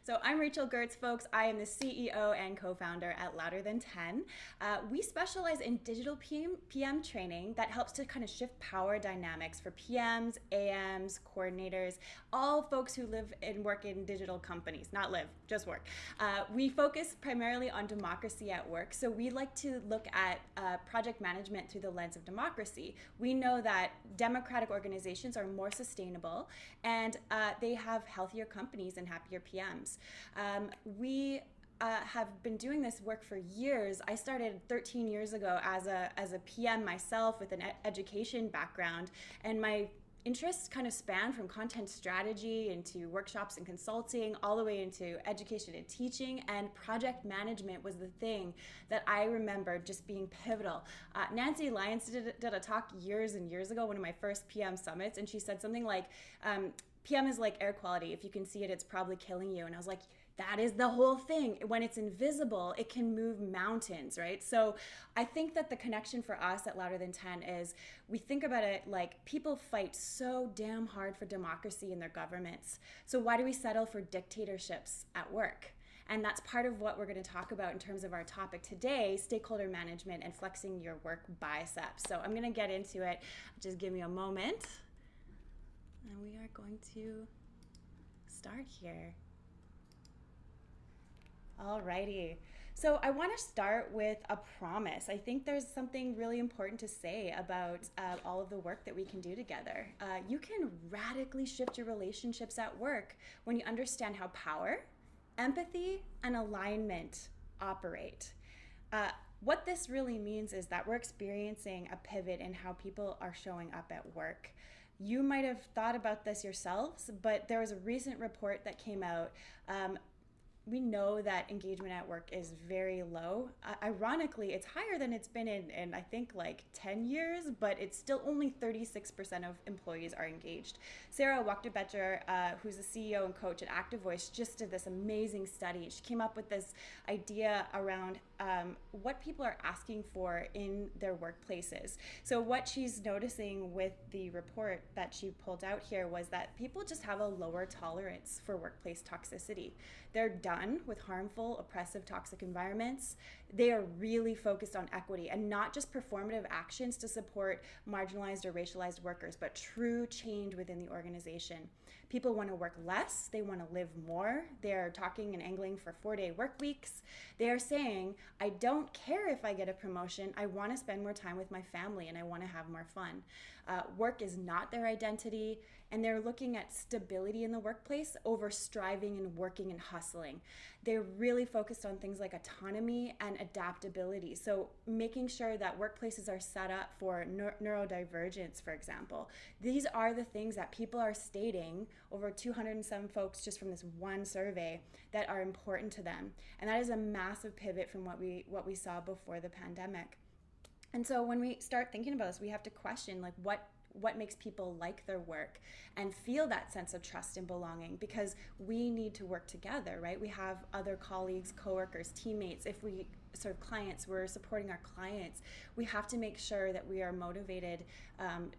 So I'm Rachel Gertz, folks. I am the CEO and co-founder at Louder Than 10. We specialize in digital PM training that helps to kind of shift power dynamics for PMs, AMs, coordinators, all folks who live and work in digital companies. Not live, just work. We focus primarily on democracy at work. So we like to look at project management through the lens of democracy. We know that democratic organizations are more sustainable and they have healthier companies and happier PMs. We have been doing this work for years. I started 13 years ago as a PM myself with an education background, and my interests kind of span from content strategy into workshops and consulting, all the way into education and teaching, and project management was the thing that I remember just being pivotal. Nancy Lyons did a talk years and years ago, one of my first PM summits, and she said something like, PM is like air quality. If you can see it, it's probably killing you. And I was like, that is the whole thing. When it's invisible, it can move mountains, right? So I think that the connection for us at Louder Than 10 is we think about it like people fight so damn hard for democracy in their governments. So why do we settle for dictatorships at work? And that's part of what we're going to talk about in terms of our topic today, stakeholder management and flexing your work biceps. So I'm going to get into it. Just give me a moment. And we are going to start here. Alrighty. So I want to start with a promise. I think there's something really important to say about all of the work that we can do together. You can radically shift your relationships at work when you understand how power, empathy, and alignment operate. What this really means is that we're experiencing a pivot in how people are showing up at work. You might have thought about this yourselves, but there was a recent report that came out. We know that engagement at work is very low. Ironically, it's higher than it's been in I think like 10 years, but it's still only 36% of employees are engaged. Sarah Wachter-Becher, who's the CEO and coach at Active Voice, just did this amazing study. She came up with this idea around what people are asking for in their workplaces. So what she's noticing with the report that she pulled out here was that people just have a lower tolerance for workplace toxicity. They're done with harmful, oppressive, toxic environments. They are really focused on equity and not just performative actions to support marginalized or racialized workers, but true change within the organization. People want to work less. They want to live more. They're talking and angling for 4-day work weeks. They are saying, I don't care if I get a promotion. I want to spend more time with my family and I want to have more fun. Work is not their identity, and they're looking at stability in the workplace over striving and working and hustling. They're really focused on things like autonomy and adaptability. So making sure that workplaces are set up for neurodivergence, for example. These are the things that people are stating, over 207 folks just from this one survey, that are important to them. And that is a massive pivot from what we saw before the pandemic. And so when we start thinking about this, we have to question like what makes people like their work and feel that sense of trust and belonging, because we need to work together, right? We have other colleagues, coworkers, teammates. If we serve clients, we're supporting our clients. We have to make sure that we are motivated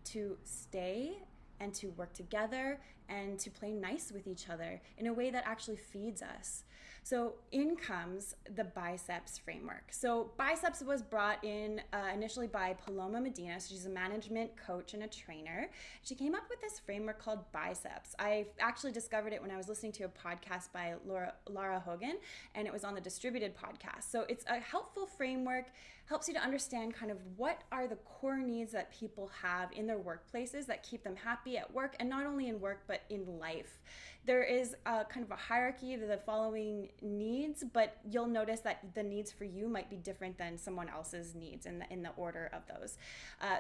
to stay and to work together and to play nice with each other in a way that actually feeds us. So in comes the BICEPS framework. So BICEPS was brought in initially by Paloma Medina. So she's a management coach and a trainer. She came up with this framework called BICEPS. I actually discovered it when I was listening to a podcast by Laura Hogan, and it was on the Distributed podcast. So it's a helpful framework, helps you to understand kind of what are the core needs that people have in their workplaces that keep them happy at work, and not only in work, but in life. There is a kind of a hierarchy of the following needs, but you'll notice that the needs for you might be different than someone else's needs in the order of those.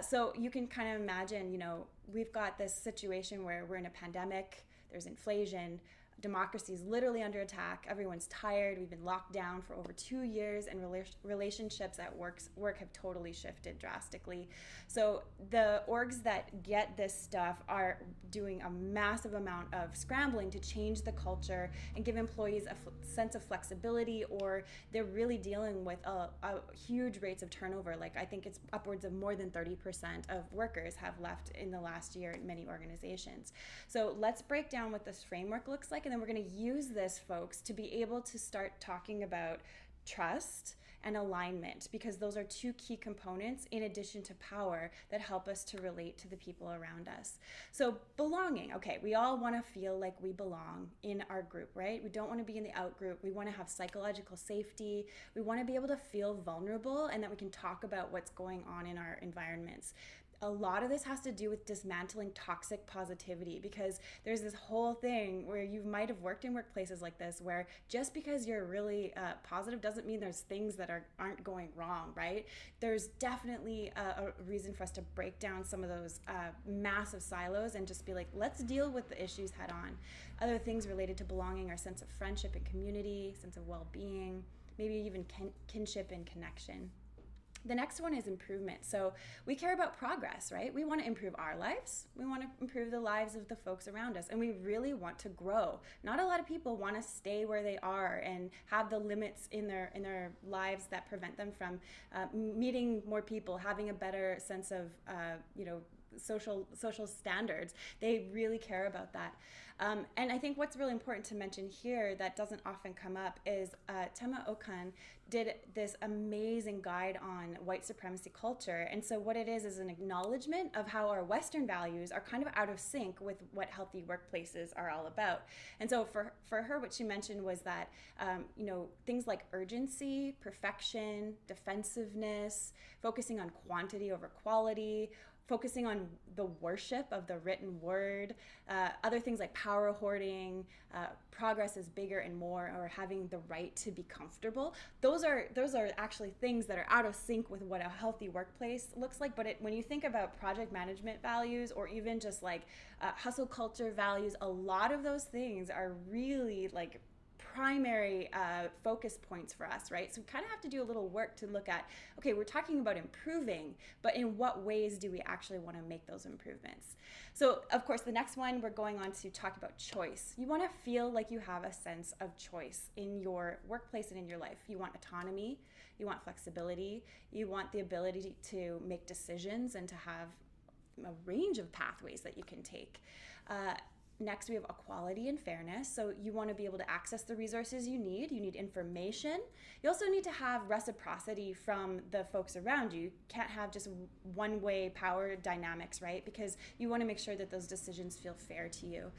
So you can kind of imagine, we've got this situation where we're in a pandemic, there's inflation, democracy is literally under attack. Everyone's tired. We've been locked down for over 2 years, and relationships at work have totally shifted drastically. So the orgs that get this stuff are doing a massive amount of scrambling to change the culture and give employees a sense of flexibility, or they're really dealing with a huge rates of turnover. Like I think it's upwards of more than 30% of workers have left in the last year in many organizations. So let's break down what this framework looks like and then we're going to use this, folks, to be able to start talking about trust and alignment, because those are two key components in addition to power that help us to relate to the people around us. So belonging, okay, we all want to feel like we belong in our group, right? We don't want to be in the out group. We want to have psychological safety. We want to be able to feel vulnerable and that we can talk about what's going on in our environments. A lot of this has to do with dismantling toxic positivity, because there's this whole thing where you might have worked in workplaces like this where just because you're really positive doesn't mean there's things that aren't going wrong, right? There's definitely a reason for us to break down some of those massive silos and just be like, let's deal with the issues head on. Other things related to belonging are sense of friendship and community, sense of well-being, maybe even kinship and connection. The next one is improvement. So we care about progress, right? We want to improve our lives. We want to improve the lives of the folks around us. And we really want to grow. Not a lot of people want to stay where they are and have the limits in their lives that prevent them from meeting more people, having a better sense of, social standards. They really care about that. And I think what's really important to mention here that doesn't often come up is Tema Okan did this amazing guide on white supremacy culture. And so what it is an acknowledgement of how our Western values are kind of out of sync with what healthy workplaces are all about. And so for her, what she mentioned was that, things like urgency, perfection, defensiveness, focusing on quantity over quality, focusing on the worship of the written word, other things like power hoarding, progress is bigger and more, or having the right to be comfortable. Those are actually things that are out of sync with what a healthy workplace looks like. But when you think about project management values, or even just like hustle culture values, a lot of those things are really like primary focus points for us, right? So we kind of have to do a little work to look at, okay, we're talking about improving, but in what ways do we actually want to make those improvements? So of course, the next one, we're going on to talk about choice. You want to feel like you have a sense of choice in your workplace and in your life. You want autonomy, you want flexibility, you want the ability to make decisions and to have a range of pathways that you can take. Next, we have equality and fairness. So you want to be able to access the resources you need. You need information. You also need to have reciprocity from the folks around you. You can't have just one-way power dynamics, right? Because you want to make sure that those decisions feel fair to you.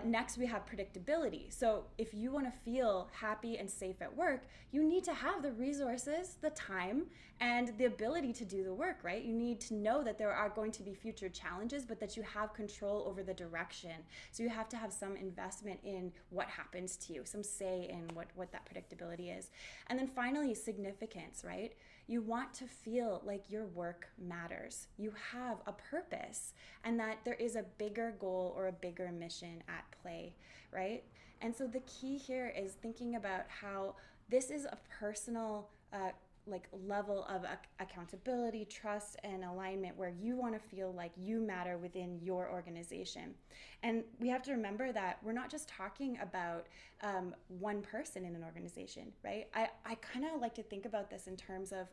Next, we have predictability. So if you want to feel happy and safe at work, you need to have the resources, the time, and the ability to do the work, right? You need to know that there are going to be future challenges, but that you have control over the direction. So you have to have some investment in what happens to you, some say in what that predictability is. And then finally, significance, right? You want to feel like your work matters. You have a purpose, and that there is a bigger goal or a bigger mission at play, right? And so the key here is thinking about how this is a personal level of accountability, trust, and alignment where you want to feel like you matter within your organization. And we have to remember that we're not just talking about one person in an organization, right? I kind of like to think about this in terms of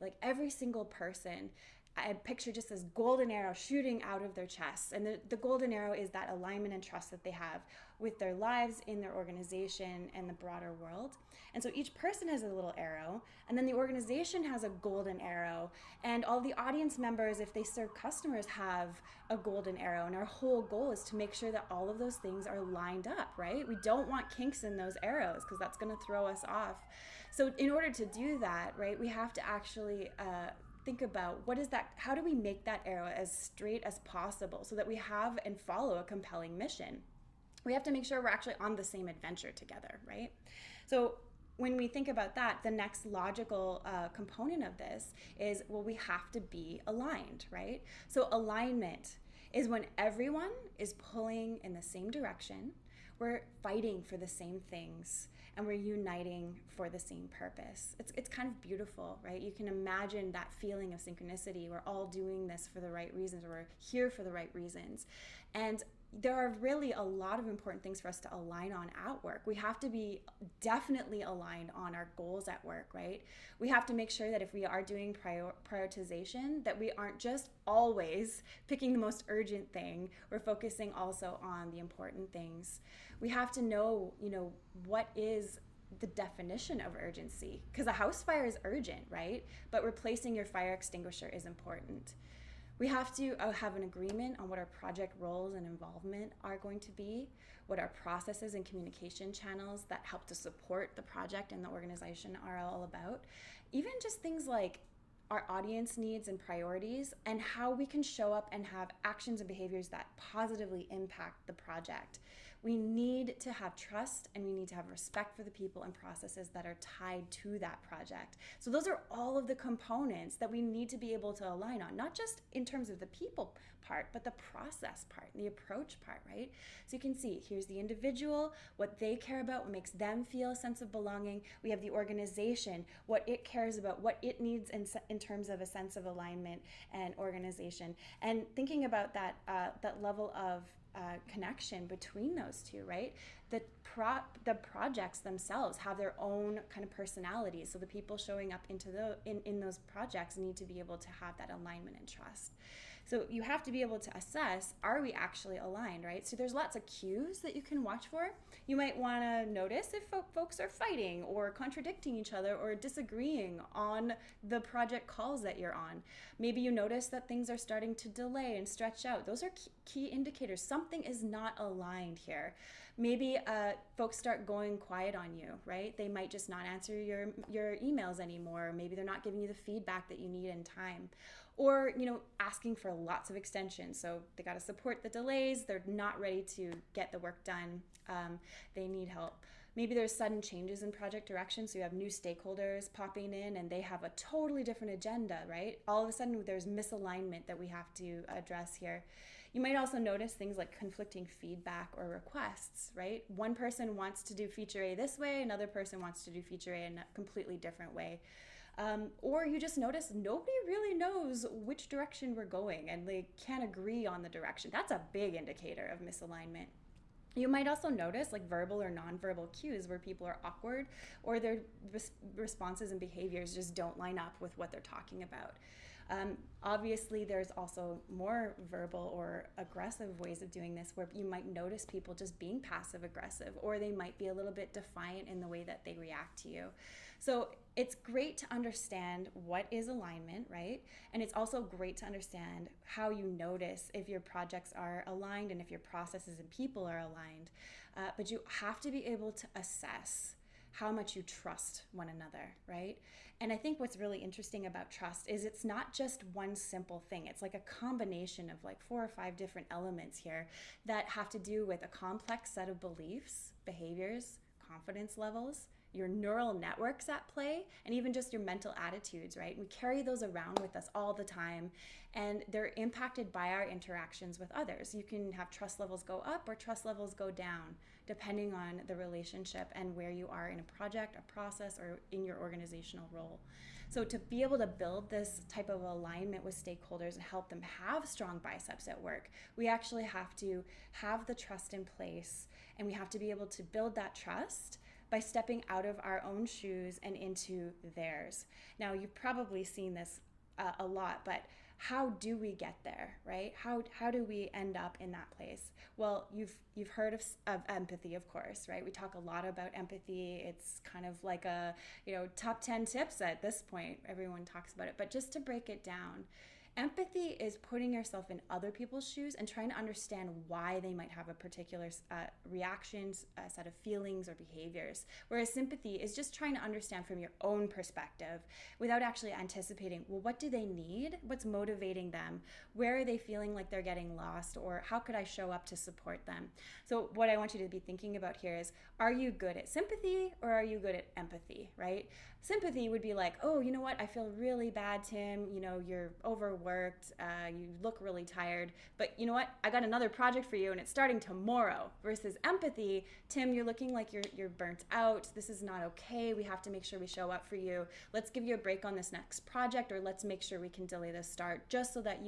like every single person. I picture just this golden arrow shooting out of their chests. And the golden arrow is that alignment and trust that they have with their lives, in their organization, and the broader world. And so each person has a little arrow, and then the organization has a golden arrow, and all the audience members, if they serve customers, have a golden arrow. And our whole goal is to make sure that all of those things are lined up, right? We don't want kinks in those arrows because that's going to throw us off. So in order to do that, right, we have to actually think about how do we make that arrow as straight as possible so that we have and follow a compelling mission. We have to make sure we're actually on the same adventure together, right? So when we think about that, the next logical component of this is, well, we have to be aligned, right? So alignment is when everyone is pulling in the same direction, we're fighting for the same things, and we're uniting for the same purpose. It's kind of beautiful, right? You can imagine that feeling of synchronicity. We're all doing this for the right reasons, or we're here for the right reasons. And there are really a lot of important things for us to align on at work. We have to be definitely aligned on our goals at work, right? We have to make sure that if we are doing prioritization, that we aren't just always picking the most urgent thing. We're focusing also on the important things. We have to know, what is the definition of urgency, because a house fire is urgent, right? But replacing your fire extinguisher is important. We have to have an agreement on what our project roles and involvement are going to be, what our processes and communication channels that help to support the project and the organization are all about. Even just things like our audience needs and priorities, and how we can show up and have actions and behaviors that positively impact the project. We need to have trust, and we need to have respect for the people and processes that are tied to that project. So those are all of the components that we need to be able to align on, not just in terms of the people part, but the process part, the approach part, right? So you can see, here's the individual, what they care about, what makes them feel a sense of belonging. We have the organization, what it cares about, what it needs in terms of a sense of alignment and organization. And thinking about that level of connection between those two, right? The projects themselves have their own kind of personalities. So the people showing up into in those projects need to be able to have that alignment and trust. So you have to be able to assess, are we actually aligned, right? So there's lots of cues that you can watch for. You might want to notice if folks are fighting or contradicting each other or disagreeing on the project calls that you're on. Maybe you notice that things are starting to delay and stretch out. Those are key indicators. Something is not aligned here. Maybe folks start going quiet on you, right? They might just not answer your emails anymore. Maybe they're not giving you the feedback that you need in time. Or, asking for lots of extensions. So they got to support the delays. They're not ready to get the work done. They need help. Maybe there's sudden changes in project direction. So you have new stakeholders popping in and they have a totally different agenda, right? All of a sudden there's misalignment that we have to address here. You might also notice things like conflicting feedback or requests, right? One person wants to do feature A this way, another person wants to do feature A in a completely different way. Or you just notice nobody really knows which direction we're going and they can't agree on the direction. That's a big indicator of misalignment. You might also notice like verbal or nonverbal cues where people are awkward or their responses and behaviors just don't line up with what they're talking about. Obviously, there's also more verbal or aggressive ways of doing this where you might notice people just being passive aggressive, or they might be a little bit defiant in the way that they react to you. So it's great to understand what is alignment, right? And it's also great to understand how you notice if your projects are aligned and if your processes and people are aligned. But you have to be able to assess how much you trust one another, right? And I think what's really interesting about trust is it's not just one simple thing. It's like a combination of like 4 or 5 different elements here that have to do with a complex set of beliefs, behaviors, confidence levels, your neural networks at play, and even just your mental attitudes, right? We carry those around with us all the time, and they're impacted by our interactions with others. You can have trust levels go up or trust levels go down, depending on the relationship and where you are in a project, a process, or in your organizational role. So to be able to build this type of alignment with stakeholders and help them have strong biceps at work, we actually have to have the trust in place, and we have to be able to build that trust by stepping out of our own shoes and into theirs. Now, you've probably seen this a lot, but how do we get there, right? How do we end up in that place? Well, you've heard of empathy, of course, right? We talk a lot about empathy. It's kind of like a top 10 tips at this point. Everyone talks about it, but just to break it down. Empathy is putting yourself in other people's shoes and trying to understand why they might have a particular reactions, a set of feelings or behaviors. Whereas sympathy is just trying to understand from your own perspective without actually anticipating, well, what do they need? What's motivating them? Where are they feeling like they're getting lost? Or how could I show up to support them? So what I want you to be thinking about here is, are you good at sympathy or are you good at empathy, right? Sympathy would be like, oh, you know what? I feel really bad, Tim. You know, you're overworked. You look really tired. But you know what? I got another project for you, and it's starting tomorrow. Versus empathy, Tim, you're looking like you're burnt out. This is not okay. We have to make sure we show up for you. Let's give you a break on this next project, or let's make sure we can delay the start, just so that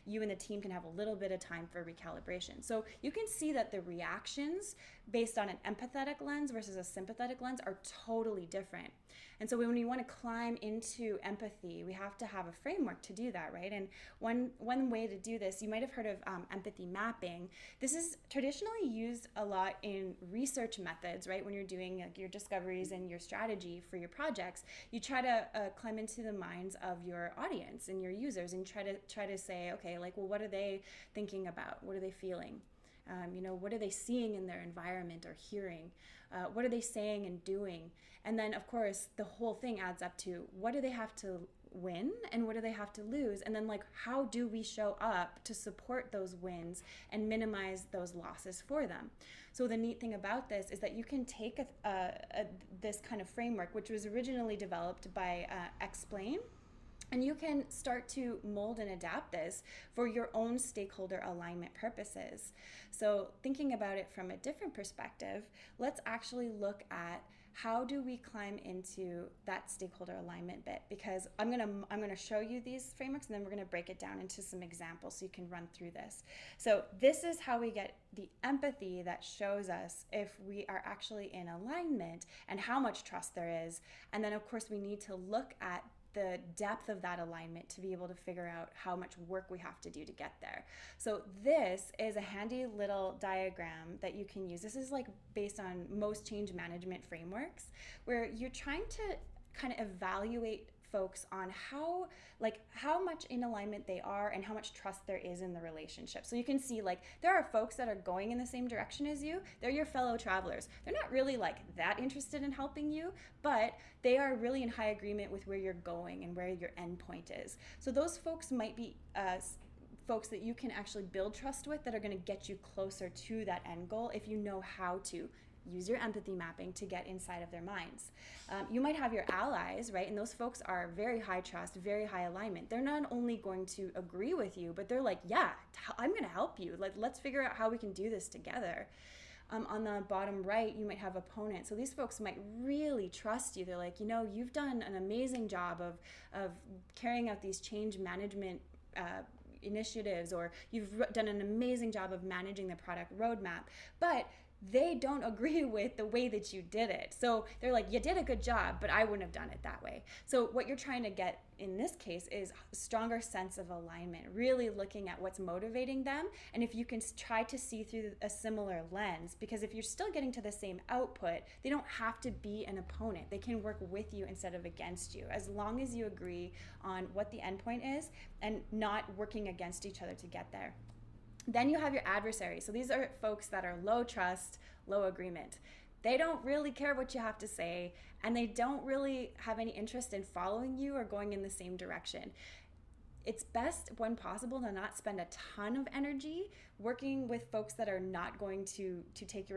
you and the team can have a little bit of time for recalibration. So you can see that the reactions based on an empathetic lens versus a sympathetic lens are totally different. And so when we want to climb into empathy, we have to have a framework to do that, right? And one way to do this, you might have heard of empathy mapping. This is traditionally used a lot in research methods, right? When you're doing your discoveries and your strategy for your projects, you try to climb into the minds of your audience and your users, and try to say, okay, like, well, what are they thinking about? What are they feeling? What are they seeing in their environment or hearing? What are they saying and doing? And then, of course, the whole thing adds up to what do they have to win and what do they have to lose? And then, like, how do we show up to support those wins and minimize those losses for them? So the neat thing about this is that you can take this kind of framework, which was originally developed by Explain, and you can start to mold and adapt this for your own stakeholder alignment purposes. So thinking about it from a different perspective, let's actually look at how do we climb into that stakeholder alignment bit, because I'm gonna show you these frameworks, and then we're gonna break it down into some examples so you can run through this. So this is how we get the empathy that shows us if we are actually in alignment and how much trust there is. And then, of course, we need to look at the depth of that alignment to be able to figure out how much work we have to do to get there. So this is a handy little diagram that you can use. This is like based on most change management frameworks, where you're trying to kind of evaluate folks on how much in alignment they are and how much trust there is in the relationship. So you can see, like, there are folks that are going in the same direction as you. They're your fellow travelers. They're not really like that interested in helping you, but they are really in high agreement with where you're going and where your end point is. So those folks might be folks that you can actually build trust with, that are going to get you closer to that end goal if you know how to use your empathy mapping to get inside of their minds. You might have your allies, right? And those folks are very high trust, very high alignment. They're not only going to agree with you, but they're like, yeah, I'm going to help you. Like, let's figure out how we can do this together. On the bottom right, you might have opponents. So these folks might really trust you. They're like, you've done an amazing job of carrying out these change management initiatives, or you've done an amazing job of managing the product roadmap, but they don't agree with the way that you did it. So they're like, you did a good job, but I wouldn't have done it that way. So what you're trying to get in this case is a stronger sense of alignment, really looking at what's motivating them, and if you can try to see through a similar lens, because if you're still getting to the same output, they don't have to be an opponent. They can work with you instead of against you, as long as you agree on what the endpoint is and not working against each other to get there. Then you have your adversaries. So these are folks that are low trust, low agreement. They don't really care what you have to say, and they don't really have any interest in following you or going in the same direction. It's best, when possible, to not spend a ton of energy working with folks that are not going to take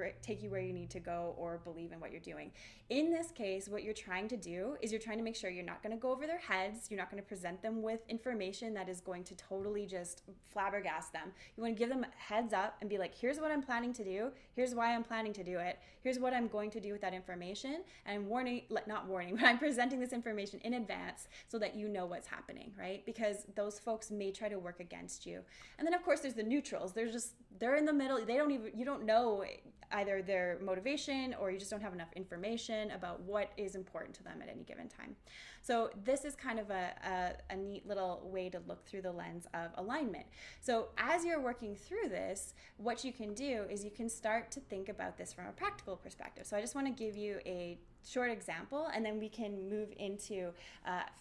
you where you need to go or believe in what you're doing. In this case, what you're trying to do is you're trying to make sure you're not going to go over their heads. You're not going to present them with information that is going to totally just flabbergast them. You want to give them a heads up and be like, here's what I'm planning to do. Here's why I'm planning to do it. Here's what I'm going to do with that information. And but I'm presenting this information in advance so that you know what's happening, right? Because those folks may try to work against you. And then, of course, there's the neutrals. They're in the middle. You don't know either their motivation, or you just don't have enough information about what is important to them at any given time. So this is kind of a neat little way to look through the lens of alignment. So as you're working through this, what you can do is you can start to think about this from a practical perspective. So I just want to give you a short example, and then we can move into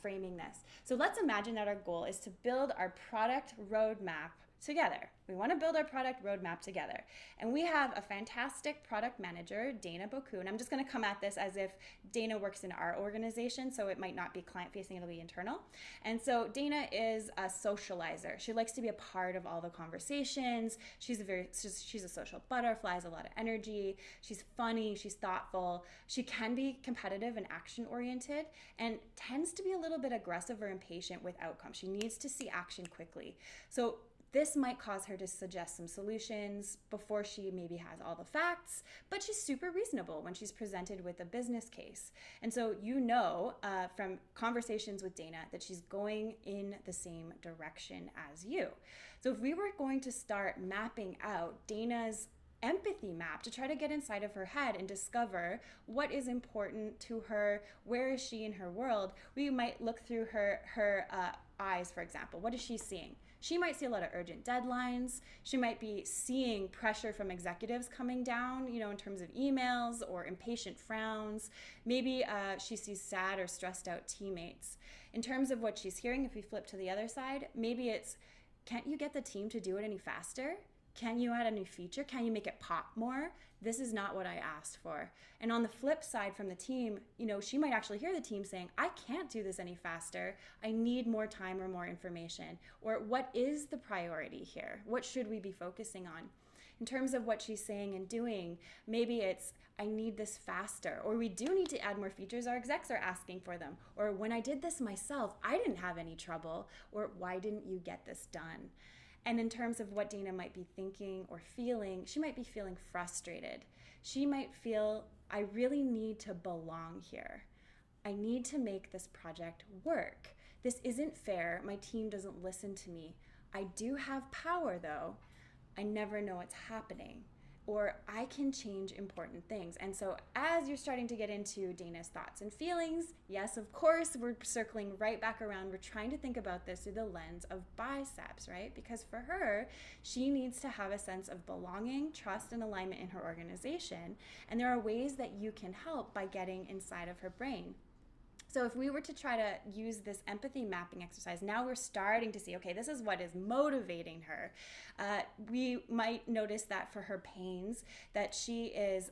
framing this. So let's imagine that our goal is to build our product roadmap together. We want to build our product roadmap together. And we have a fantastic product manager, Dana Boku. And I'm just going to come at this as if Dana works in our organization, so it might not be client-facing, it'll be internal. And so Dana is a socializer. She likes to be a part of all the conversations. She's a social butterfly, has a lot of energy. She's funny, she's thoughtful. She can be competitive and action-oriented and tends to be a little bit aggressive or impatient with outcomes. She needs to see action quickly. So this might cause her to suggest some solutions before she maybe has all the facts, but she's super reasonable when she's presented with a business case. And so from conversations with Dana that she's going in the same direction as you. So if we were going to start mapping out Dana's empathy map to try to get inside of her head and discover what is important to her, where is she in her world, we might look through her eyes, for example. What is she seeing? She might see a lot of urgent deadlines. She might be seeing pressure from executives coming down, in terms of emails or impatient frowns. Maybe she sees sad or stressed out teammates. In terms of what she's hearing, if we flip to the other side, maybe it's, can't you get the team to do it any faster? Can you add a new feature? Can you make it pop more? This is not what I asked for. And on the flip side from the team, she might actually hear the team saying, I can't do this any faster. I need more time or more information. Or what is the priority here? What should we be focusing on? In terms of what she's saying and doing, maybe it's, I need this faster, or we do need to add more features, our execs are asking for them, or when I did this myself, I didn't have any trouble, or why didn't you get this done? And in terms of what Dana might be thinking or feeling, she might be feeling frustrated. She might feel, I really need to belong here. I need to make this project work. This isn't fair. My team doesn't listen to me. I do have power though. I never know what's happening. Or I can change important things. And so as you're starting to get into Dana's thoughts and feelings, yes, of course, we're circling right back around. We're trying to think about this through the lens of BICEPS, right? Because for her, she needs to have a sense of belonging, trust, and alignment in her organization. And there are ways that you can help by getting inside of her brain. So if we were to try to use this empathy mapping exercise, now we're starting to see, okay, this is what is motivating her. We might notice that for her pains, that she is,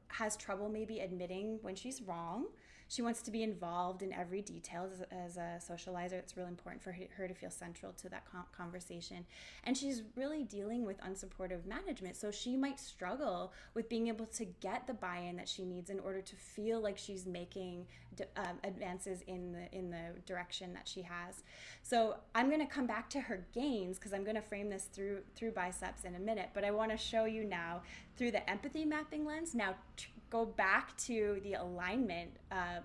has trouble maybe admitting when she's wrong. She wants to be involved in every detail as a socializer. It's really important for her to feel central to that conversation. And she's really dealing with unsupportive management. So she might struggle with being able to get the buy-in that she needs in order to feel like she's making advances in the direction that she has. So I'm going to come back to her gains because I'm going to frame this through BICEPS in a minute. But I want to show you now through the empathy mapping lens. Now go back to the alignment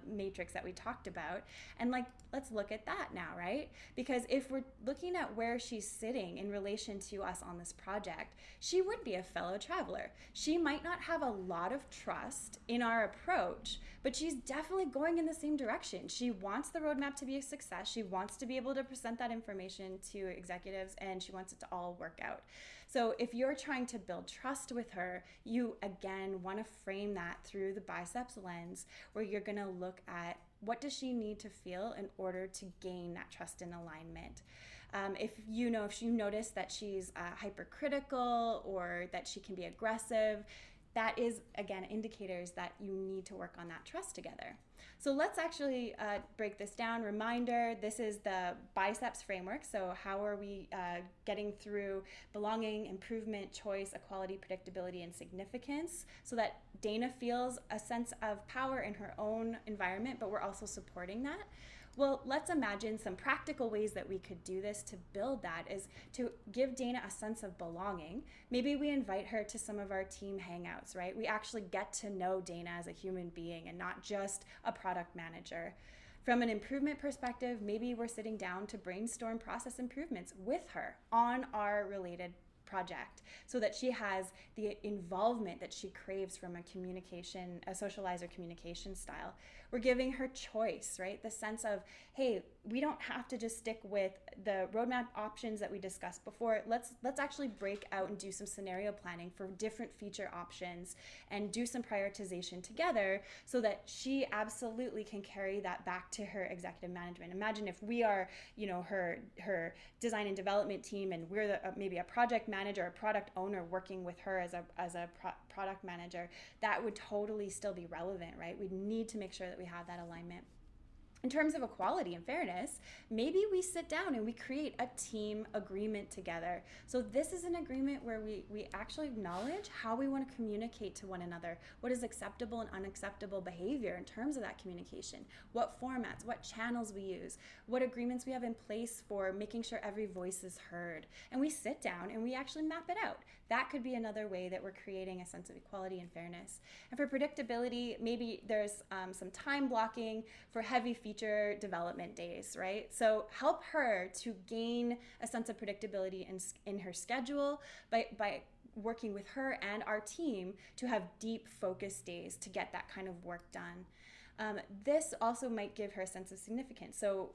matrix that we talked about and let's look at that now, right? Because if we're looking at where she's sitting in relation to us on this project, she would be a fellow traveler. She might not have a lot of trust in our approach, but she's definitely going in the same direction. She wants the roadmap to be a success. She wants to be able to present that information to executives, and she wants it to all work out. So if you're trying to build trust with her, you again want to frame that through the BICEPS lens, where you're going to look at what does she need to feel in order to gain that trust and alignment. If you notice that she's hypercritical or that she can be aggressive, that is, again, indicators that you need to work on that trust together. So let's actually break this down. Reminder, this is the BICEPS framework. So how are we getting through belonging, improvement, choice, equality, predictability, and significance so that Dana feels a sense of power in her own environment, but we're also supporting that? Well, let's imagine some practical ways that we could do this to build that is to give Dana a sense of belonging. Maybe we invite her to some of our team hangouts, right? We actually get to know Dana as a human being and not just a product manager. From an improvement perspective, maybe we're sitting down to brainstorm process improvements with her on our related project so that she has the involvement that she craves from a socializer communication style. We're giving her choice, right? The sense of, hey, we don't have to just stick with the roadmap options that we discussed before. Let's actually break out and do some scenario planning for different feature options and do some prioritization together so that she absolutely can carry that back to her executive management. Imagine if we are, her design and development team, and we're maybe a project manager, a product owner working with her as a product manager. That would totally still be relevant, right? We need to make sure that we have that alignment. In terms of equality and fairness, maybe we sit down and we create a team agreement together. So this is an agreement where we actually acknowledge how we want to communicate to one another, what is acceptable and unacceptable behavior in terms of that communication, what formats, what channels we use, what agreements we have in place for making sure every voice is heard. And we sit down and we actually map it out. That could be another way that we're creating a sense of equality and fairness. And for predictability, maybe there's some time blocking for heavy feature development days, right? So help her to gain a sense of predictability in her schedule by working with her and our team to have deep focus days to get that kind of work done. This also might give her a sense of significance. So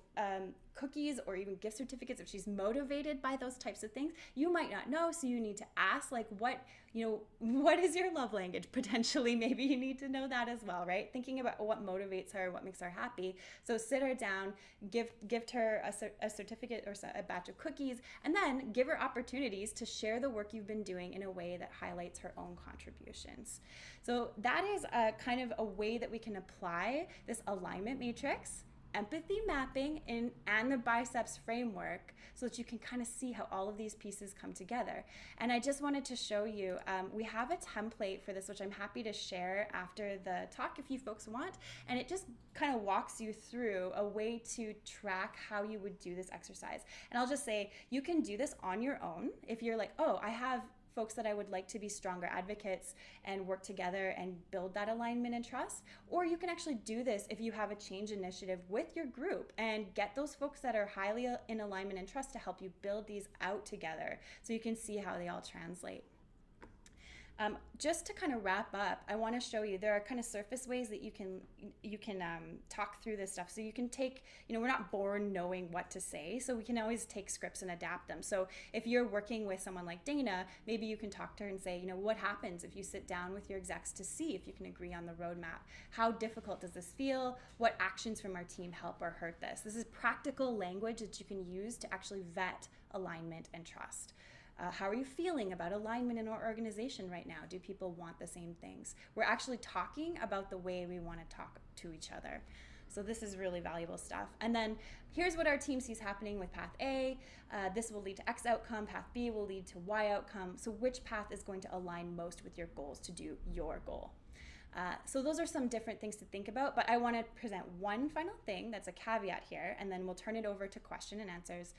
cookies or even gift certificates, if she's motivated by those types of things, you might not know. So you need to ask, like, what is your love language? Potentially, maybe you need to know that as well, right? Thinking about what motivates her, what makes her happy. So sit her down, gift her a certificate or a batch of cookies, and then give her opportunities to share the work you've been doing in a way that highlights her own contributions. So that is a kind of a way that we can apply this alignment matrix, empathy mapping, and the BICEPS framework so that you can kind of see how all of these pieces come together. And I just wanted to show you, we have a template for this, which I'm happy to share after the talk if you folks want. And it just kind of walks you through a way to track how you would do this exercise. And I'll just say, you can do this on your own. If you're like, oh, I have folks that I would like to be stronger advocates and work together and build that alignment and trust. Or you can actually do this if you have a change initiative with your group and get those folks that are highly in alignment and trust to help you build these out together so you can see how they all translate. Just to kind of wrap up, I want to show you there are kind of surface ways that you can talk through this stuff. So you can take, we're not born knowing what to say, so we can always take scripts and adapt them. So if you're working with someone like Dana, maybe you can talk to her and say, what happens if you sit down with your execs to see if you can agree on the roadmap? How difficult does this feel? What actions from our team help or hurt this? This is practical language that you can use to actually vet alignment and trust. How are you feeling about alignment in our organization right now? Do people want the same things? We're actually talking about the way we want to talk to each other. So this is really valuable stuff. And then here's what our team sees happening with path A. This will lead to X outcome. Path B will lead to Y outcome. So which path is going to align most with your goals to do your goal? So those are some different things to think about, but I want to present one final thing that's a caveat here, and then we'll turn it over to question and answers.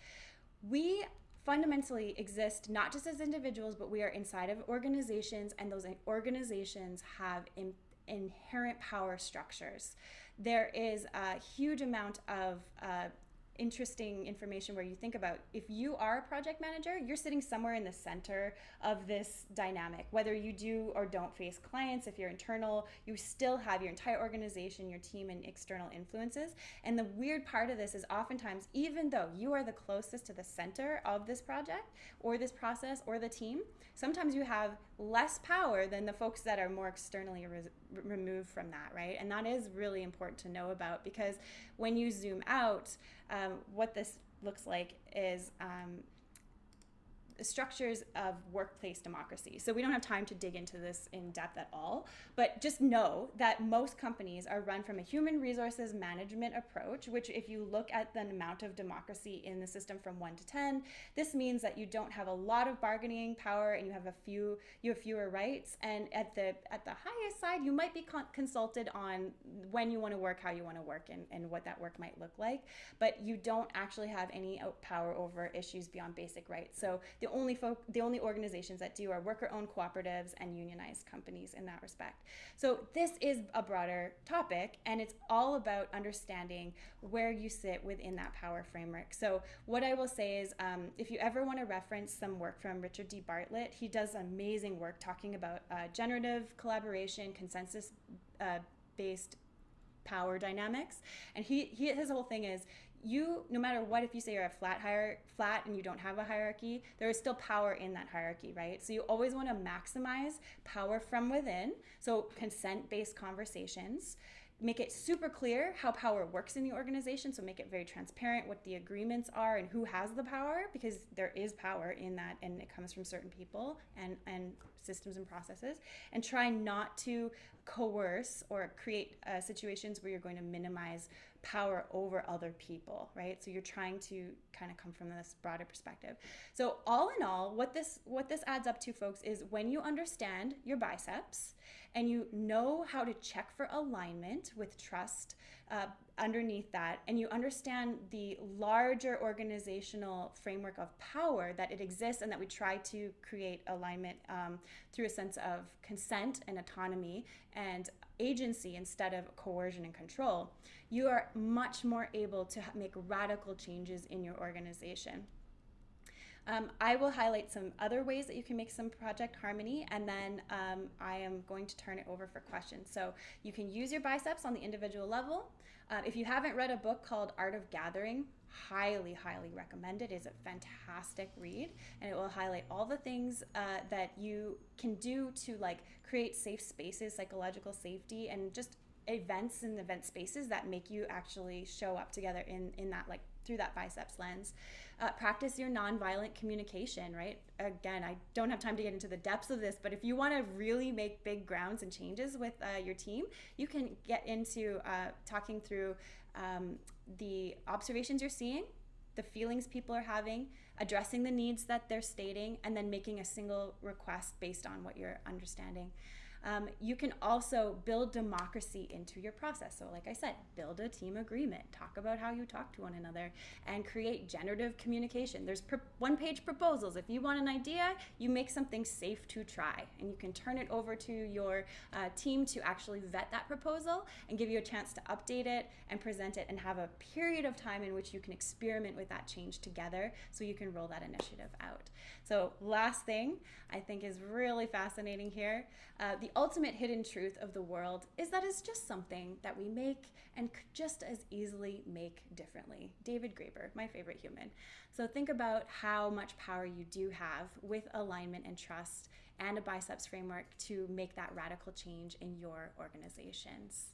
We fundamentally exist not just as individuals, but we are inside of organizations, and those organizations have inherent power structures. There is a huge amount of interesting information where you think about, if you are a project manager, you're sitting somewhere in the center of this dynamic. Whether you do or don't face clients, if you're internal, you still have your entire organization, your team, and external influences. And the weird part of this is oftentimes, even though you are the closest to the center of this project or this process or the team, sometimes you have less power than the folks that are more externally removed from that, right? And that is really important to know about, because when you zoom out, what this looks like is structures of workplace democracy. So we don't have time to dig into this in depth at all, but just know that most companies are run from a human resources management approach, which if you look at the amount of democracy in the system from 1 to 10, this means that you don't have a lot of bargaining power and you have fewer rights. And at the highest side, you might be consulted on when you want to work, how you want to work, and what that work might look like, but you don't actually have any power over issues beyond basic rights. So the only organizations that do are worker-owned cooperatives and unionized companies in that respect. So this is a broader topic, and it's all about understanding where you sit within that power framework. So what I will say is, if you ever want to reference some work from Richard D. Bartlett, he does amazing work talking about generative collaboration, consensus-based power dynamics. And his whole thing is, no matter what, if you say you're a flat and you don't have a hierarchy, there is still power in that hierarchy, right? So you always want to maximize power from within. So consent-based conversations. Make it super clear how power works in the organization. So make it very transparent what the agreements are and who has the power, because there is power in that and it comes from certain people and systems and processes. And try not to coerce or create situations where you're going to minimize power over other people, right? So you're trying to kind of come from this broader perspective. So all in all, what this adds up to, folks, is when you understand your biceps and you know how to check for alignment with trust underneath that, and you understand the larger organizational framework of power, that it exists and that we try to create alignment through a sense of consent and autonomy and agency instead of coercion and control, you are much more able to make radical changes in your organization. I will highlight some other ways that you can make some project harmony, and then I am going to turn it over for questions. So you can use your biceps on the individual level. If you haven't read a book called Art of Gathering, highly, highly recommend it. It is a fantastic read, and it will highlight all the things that you can do to create safe spaces, psychological safety, and just events and event spaces that make you actually show up together in that, through that biceps lens. Practice your nonviolent communication, right? Again, I don't have time to get into the depths of this, but if you want to really make big grounds and changes with your team, you can get into talking through the observations you're seeing, the feelings people are having, addressing the needs that they're stating, and then making a single request based on what you're understanding. You can also build democracy into your process. So like I said, build a team agreement, talk about how you talk to one another, and create generative communication. There's one-page proposals. If you want an idea, you make something safe to try, and you can turn it over to your team to actually vet that proposal and give you a chance to update it and present it and have a period of time in which you can experiment with that change together so you can roll that initiative out. So last thing I think is really fascinating here, the ultimate hidden truth of the world is that it's just something that we make and could just as easily make differently. David Graeber, my favorite human. So think about how much power you do have with alignment and trust and a biceps framework to make that radical change in your organizations.